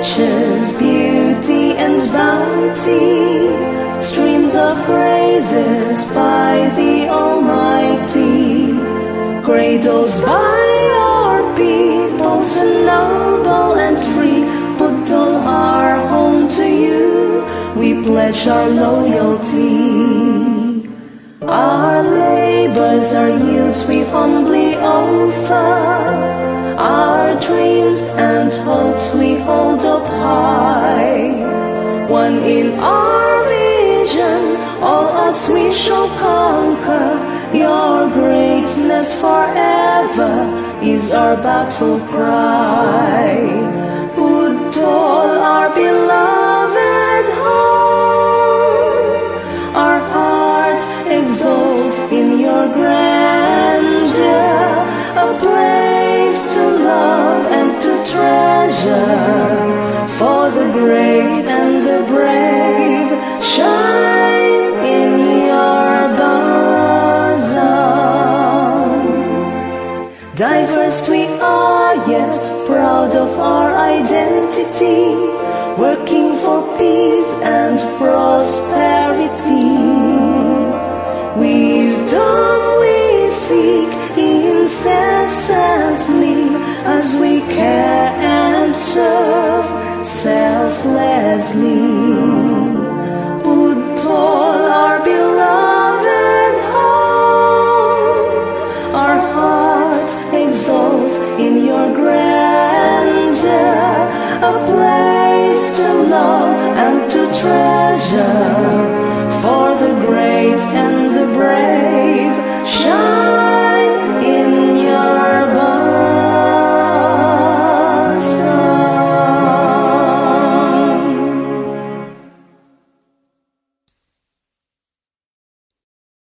riches, beauty, and bounty, streams of praises by the Almighty, cradled by our people, so noble and free. Pudtol, our home to you, we pledge our loyalty. Our labors, our yields we humbly offer, our dreams and hopes we hold up high. One in our vision, all odds we shall conquer. Your greatness forever is our battle cry. Pudtol, our beloved home, our hearts exult in your grandeur, a place to love and to treasure. For the great and the brave shine in your bosom. Diverse we are, yet proud of our identity, working for peace and prosperity. Wisdom we seek incessantly as we care and serve selflessly. Pudtol, our beloved home, our hearts exult in your grandeur, a place to love and to treasure. For the great and